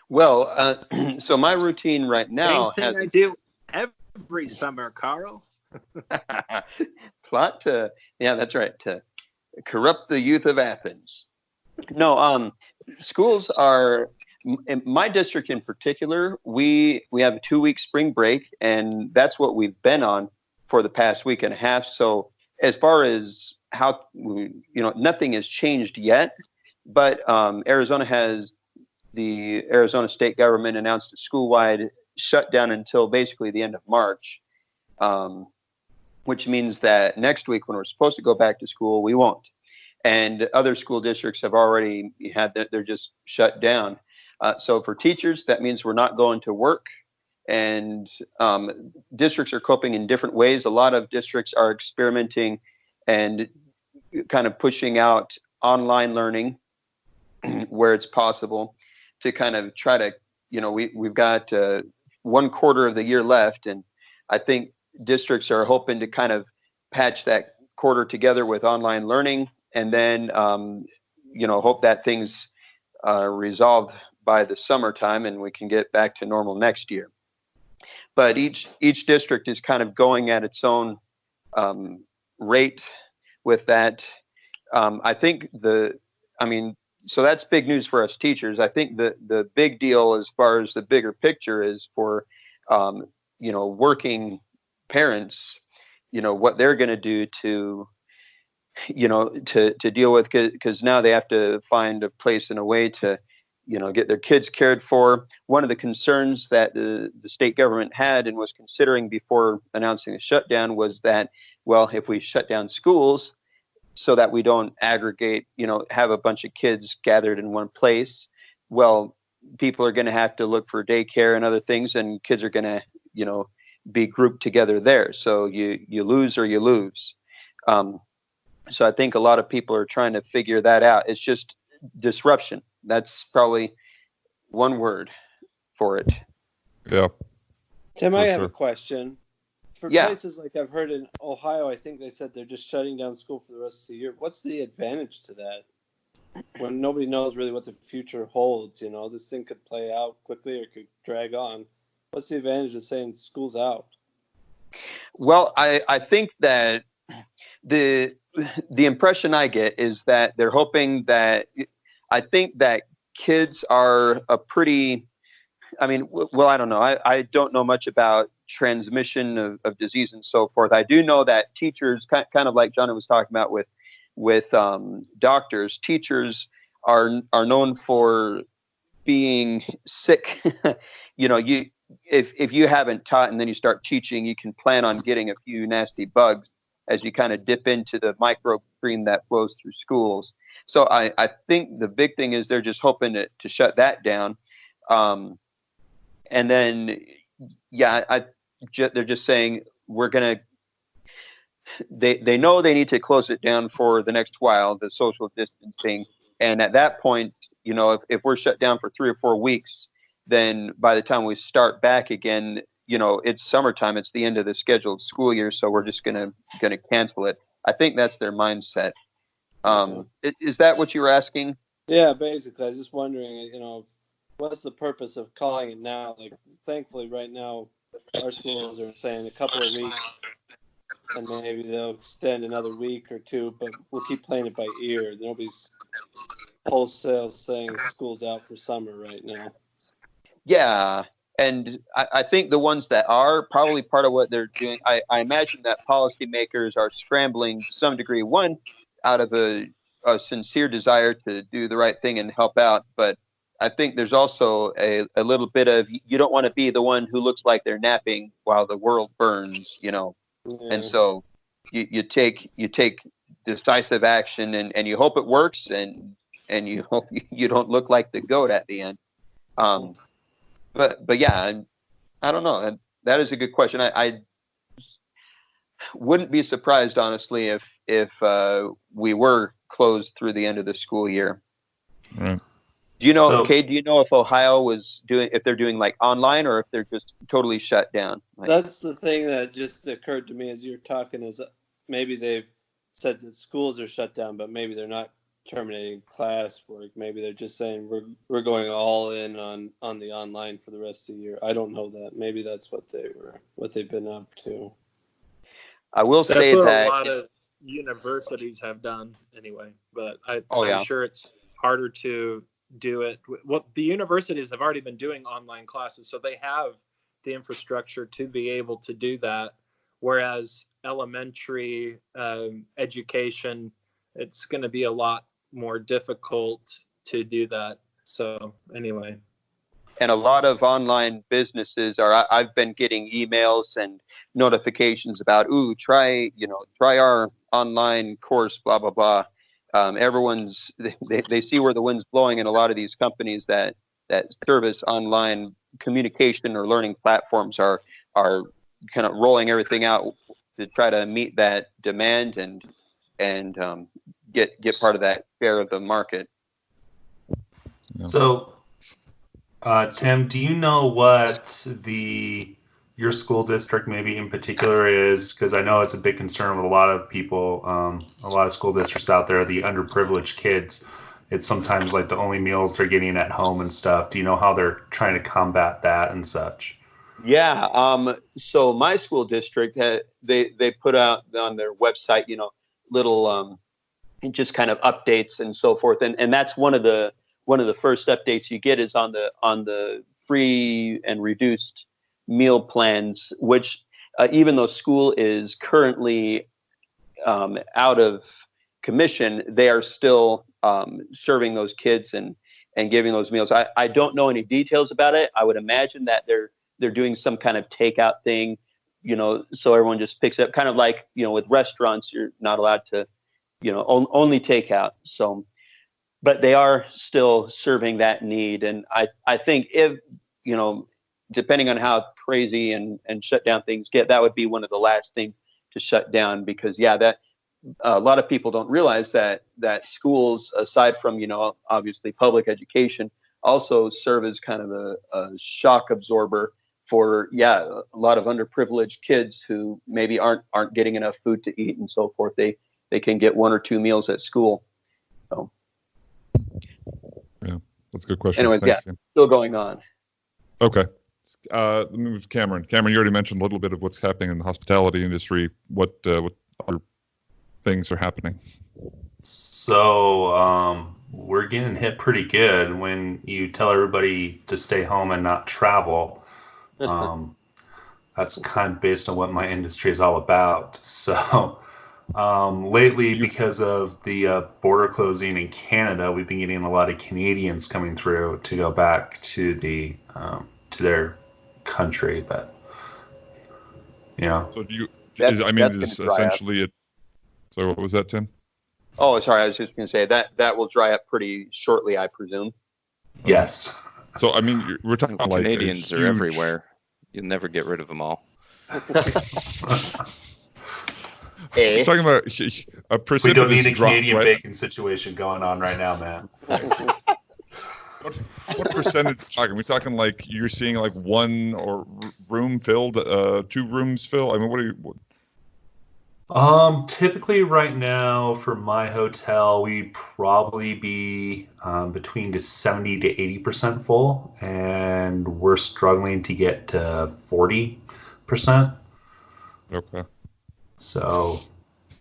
Well, so my routine right now Same thing I do every summer, Carl. Plot to, yeah, that's right, to corrupt the youth of Athens. No, schools are, in my district in particular, we have a 2-week spring break, and that's what we've been on for the past week and a half. So as far as how, nothing has changed yet. But Arizona has the Arizona state government announced a school-wide shutdown until basically the end of March, which means that next week when we're supposed to go back to school, we won't. And other school districts have already had that; they're just shut down. So for teachers, that means we're not going to work. And districts are coping in different ways. A lot of districts are experimenting and kind of pushing out online learning where it's possible to kind of try to, we've got 1/4 of the year left. And I think districts are hoping to kind of patch that quarter together with online learning and then, hope that things are resolved by the summertime and we can get back to normal next year. But each district is kind of going at its own rate with that. I think so that's big news for us teachers. I think the big deal as far as the bigger picture is for, working parents, what they're going to do to deal with, because now they have to find a place and a way to, get their kids cared for. One of the concerns that the state government had and was considering before announcing the shutdown was that, well, if we shut down schools so that we don't aggregate, have a bunch of kids gathered in one place, well, people are going to have to look for daycare and other things, and kids are going to, be grouped together there. So you lose or you lose. So I think a lot of people are trying to figure that out. It's just disruption. That's probably one word for it. Yeah. Tim, For I have sure. a question. For Yeah. places like I've heard in Ohio, I think they said they're just shutting down school for the rest of the year. What's the advantage to that? When nobody knows really what the future holds, this thing could play out quickly or could drag on. What's the advantage of saying school's out? Well, I think that the impression I get is that they're hoping that, I think that kids are a pretty, I don't know. I don't know much about transmission of disease and so forth. I do know that teachers, kind of like Jonny was talking about with doctors, teachers are known for being sick. If you haven't taught and then you start teaching, you can plan on getting a few nasty bugs as you kind of dip into the microbe stream that flows through schools. So I think the big thing is they're just hoping to shut that down. And then, they're just saying they know they need to close it down for the next while, the social distancing. And at that point, if we're shut down for 3 or 4 weeks, then by the time we start back again, it's summertime. It's the end of the scheduled school year. So we're just gonna cancel it. I think that's their mindset. Is that what you were asking? Yeah, basically. I was just wondering, what's the purpose of calling it now? Like, thankfully, right now, our schools are saying a couple of weeks, and maybe they'll extend another week or two, but we'll keep playing it by ear. Nobody's wholesale saying school's out for summer right now. Yeah. And I think the ones that are probably part of what they're doing, I imagine that policymakers are scrambling to some degree, one, out of a sincere desire to do the right thing and help out. But I think there's also a little bit of, you don't want to be the one who looks like they're napping while the world burns, Yeah. And so you take decisive action and you hope it works and you hope you don't look like the goat at the end. But yeah, I don't know. And that is a good question. I wouldn't be surprised, honestly, if we were closed through the end of the school year. Right. Do you know, So- Kate, do you know if Ohio if they're doing like online or if they're just totally shut down? That's the thing that just occurred to me as you're talking, is maybe they've said that schools are shut down, but maybe they're not terminating classwork. Maybe they're just saying we're going all in on the online for the rest of the year. I don't know that. Maybe that's what they've been up to. I will That's say what that a lot of universities have done anyway, but I'm yeah. sure it's harder to do it. Well, the universities have already been doing online classes, so they have the infrastructure to be able to do that, whereas elementary education, it's going to be a lot more difficult to do that. So anyway. And a lot of online businesses I've been getting emails and notifications about, ooh, try our online course, blah, blah, blah. They see where the wind's blowing, and a lot of these companies that service online communication or learning platforms are kind of rolling everything out to try to meet that demand and get part of that share of the market. Yeah. So, Tim, do you know what your school district maybe in particular is? Because I know it's a big concern with a lot of people, a lot of school districts out there, the underprivileged kids. It's sometimes like the only meals they're getting at home and stuff. Do you know how they're trying to combat that and such? Yeah. So my school district, they put out on their website, little just kind of updates and so forth. And that's one of the first updates you get is on the free and reduced meal plans, which even though school is currently out of commission, they are still serving those kids and giving those meals. I don't know any details about it. I would imagine that they're doing some kind of takeout thing, so everyone just picks it up, kind of like, with restaurants, you're not allowed to, only takeout. So, but they are still serving that need. And I think if, depending on how crazy and shut down things get, that would be one of the last things to shut down, because that a lot of people don't realize that schools, aside from, obviously public education, also serve as kind of a shock absorber for, a lot of underprivileged kids who maybe aren't getting enough food to eat and so forth. They can get 1 or 2 meals at school. So. Yeah, that's a good question. Anyways, Thanks, Tim. still going on. Okay. Let me move to Cameron. Cameron, you already mentioned a little bit of what's happening in the hospitality industry. What other things are happening? So we're getting hit pretty good when you tell everybody to stay home and not travel. That's kind of based on what my industry is all about. So lately, because of the border closing in Canada, we've been getting a lot of Canadians coming through to go back to to their country. But So That's is gonna dry essentially it. So what was that, Tim? Oh, sorry. I was just going to say that will dry up pretty shortly, I presume. yes. So we're talking Well, like Canadians are everywhere. You'll never get rid of them all. We're talking about a precipitous We don't need a drop, Canadian right? bacon situation going on right now, man. What percentage are we talking? We're talking like you're seeing like 1 or room filled, 2 rooms filled. What are you? Typically right now for my hotel, we'd probably be between the 70 to 80% full, and we're struggling to get to 40%. Okay. So,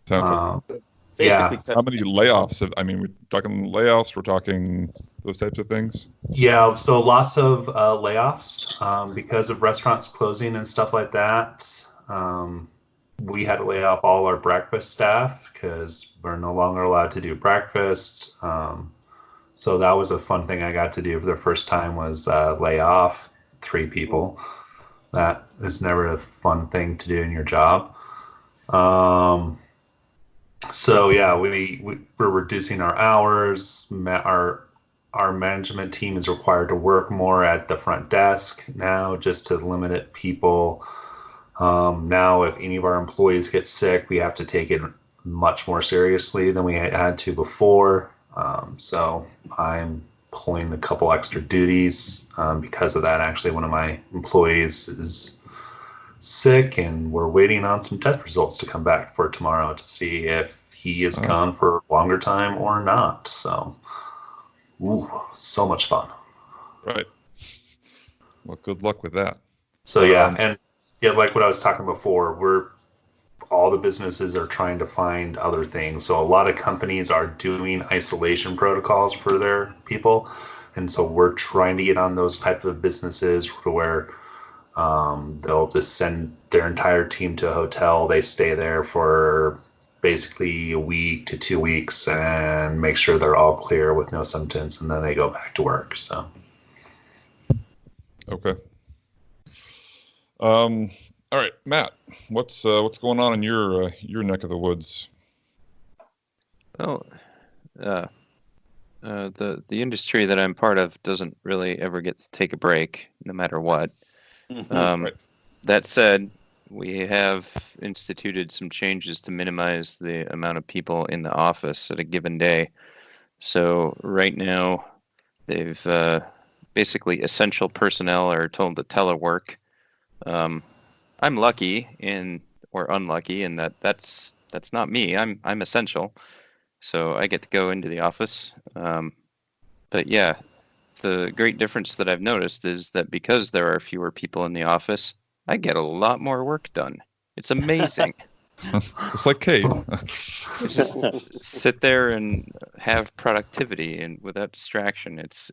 Sounds like, yeah. how many layoffs? We're talking layoffs. We're talking those types of things. Yeah, so lots of layoffs because of restaurants closing and stuff like that. We had to lay off all our breakfast staff because we're no longer allowed to do breakfast. So that was a fun thing I got to do for the first time, was lay off 3 people. That is never a fun thing to do in your job. So yeah, we're reducing our hours. Our management team is required to work more at the front desk now, just to limit people. Now, if any of our employees get sick, we have to take it much more seriously than we had to before. So I'm pulling a couple extra duties because of that. Actually, one of my employees is sick, and we're waiting on some test results to come back for tomorrow to see if he is gone for a longer time or not. So, so much fun. Right. Well, good luck with that. So and like what I was talking before, all the businesses are trying to find other things. So a lot of companies are doing isolation protocols for their people, and so we're trying to get on those type of businesses where they'll just send their entire team to a hotel. They stay there for basically a week to 2 weeks and make sure they're all clear with no symptoms, and then they go back to work. So. Okay. All right, Matt, what's going on in your neck of the woods? Well, the industry that I'm part of doesn't really ever get to take a break, no matter what. Right. That said, we have instituted some changes to minimize the amount of people in the office at a given day. So right now, they've basically essential personnel are told to telework. I'm lucky or unlucky in that's not me. I'm essential, so I get to go into the office. But yeah, the great difference that I've noticed is that because there are fewer people in the office, I get a lot more work done. It's amazing. Just like Cade. Just sit there and have productivity and without distraction. It's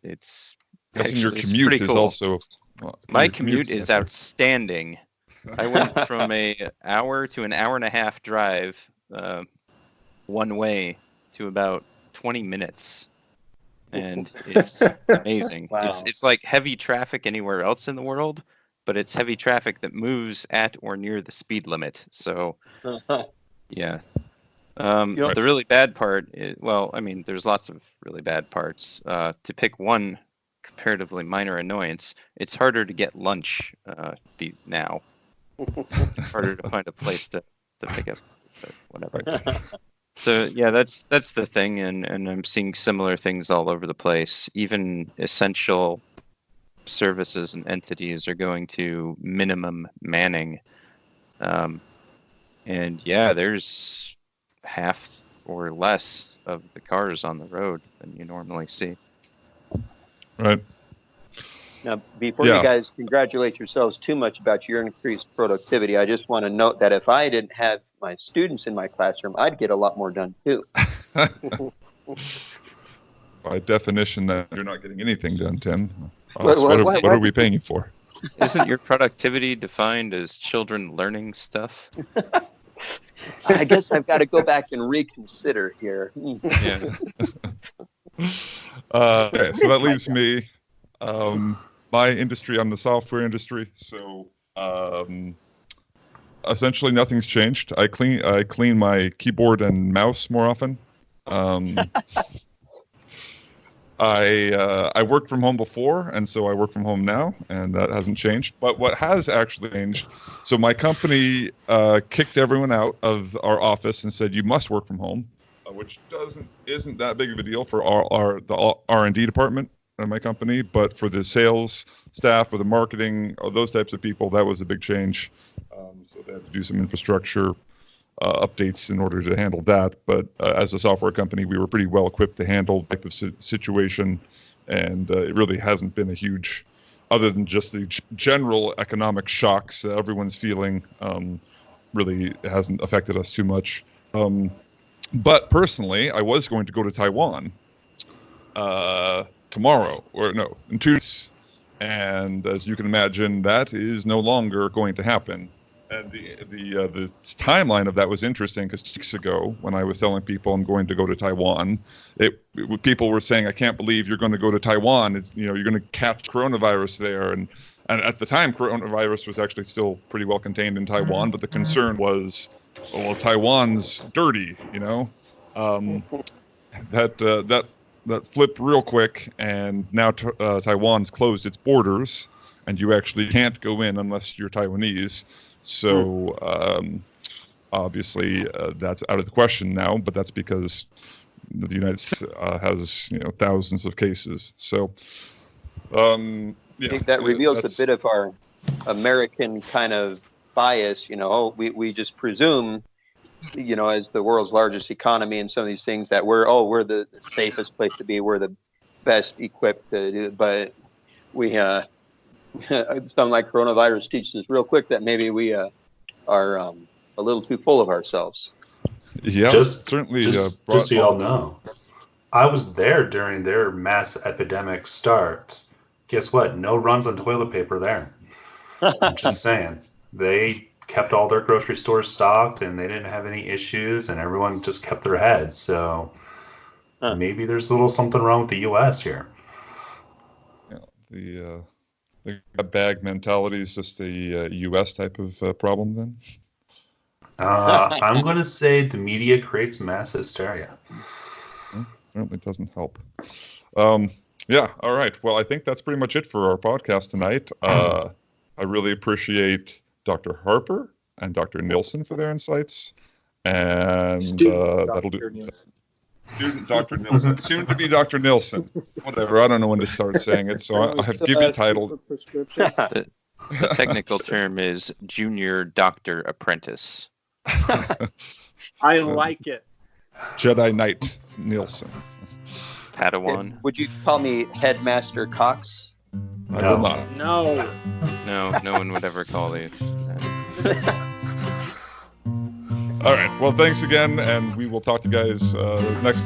Guessing your actually, it's commute pretty is cool. also. My your commute commute's is also- outstanding. I went from an hour to an hour and a half drive one way to about 20 minutes. And it's amazing. Wow. It's like heavy traffic anywhere else in the world, but it's heavy traffic that moves at or near the speed limit. So, yeah. The really bad part is, well, I mean, there's lots of really bad parts. To pick one comparatively minor annoyance, it's harder to get lunch now. It's harder to find a place to pick up, but whatever. Right. So yeah, that's the thing, and I'm seeing similar things all over the place. Even essential services and entities are going to minimum manning, and yeah, there's half or less of the cars on the road than you normally see. Right. Now, before Yeah. you guys congratulate yourselves too much about your increased productivity, I just want to note that if I didn't have my students in my classroom, I'd get a lot more done too. By definition, that you're not getting anything done, Tim. What What are we paying you for? Isn't your productivity defined as children learning stuff? I guess I've got to go back and reconsider here. Yeah. Okay, so that leaves me. My industry, I'm the software industry, so essentially nothing's changed. I clean my keyboard and mouse more often. I worked from home before, and so I work from home now, and that hasn't changed. But what has actually changed, so my company kicked everyone out of our office and said you must work from home, which isn't that big of a deal for the R&D department at my company, but for the sales staff or the marketing or those types of people, that was a big change. So they had to do some infrastructure updates in order to handle that. But as a software company, we were pretty well equipped to handle the type of situation, and it really hasn't been a huge, other than just the general economic shocks everyone's feeling, really hasn't affected us too much. But personally, I was going to go to Taiwan tomorrow, in 2 weeks. And as you can imagine, that is no longer going to happen. And the timeline of that was interesting because 2 weeks ago, when I was telling people I'm going to go to Taiwan, people were saying, "I can't believe you're going to go to Taiwan. You're going to catch coronavirus there." And at the time, coronavirus was actually still pretty well contained in Taiwan, but the concern was, well, Taiwan's dirty, that flipped real quick, and now Taiwan's closed its borders, and you actually can't go in unless you're Taiwanese. So obviously that's out of the question now, but that's because the United States has thousands of cases. So I think that reveals a bit of our American kind of bias. We just presume, as the world's largest economy and some of these things, that we're the safest place to be, we're the best equipped to do it. But we something like coronavirus teaches us real quick that maybe we are a little too full of ourselves. Yeah, certainly. Just so y'all know, I was there during their mass epidemic start. Guess what? No runs on toilet paper there. I'm just saying. They kept all their grocery stores stocked, and they didn't have any issues, and everyone just kept their heads. So maybe there's a little something wrong with the U.S. here. Yeah, the bag mentality is just a U.S. type of problem then? I'm going to say the media creates mass hysteria. Well, certainly doesn't help. Yeah, all right. Well, I think that's pretty much it for our podcast tonight. I really appreciate Dr. Harper and Dr. Neilson for their insights. And that'll do. Neilson. Student Dr. Neilson, soon to be Dr. Neilson. Whatever. I don't know when to start saying it, so I have to give you a title. The technical term is junior doctor apprentice. I like it. Jedi Knight Neilson. Padawan. Would you call me Headmaster Cox? I will not. No. No one would ever call you. All right. Well, thanks again, and we will talk to you guys next.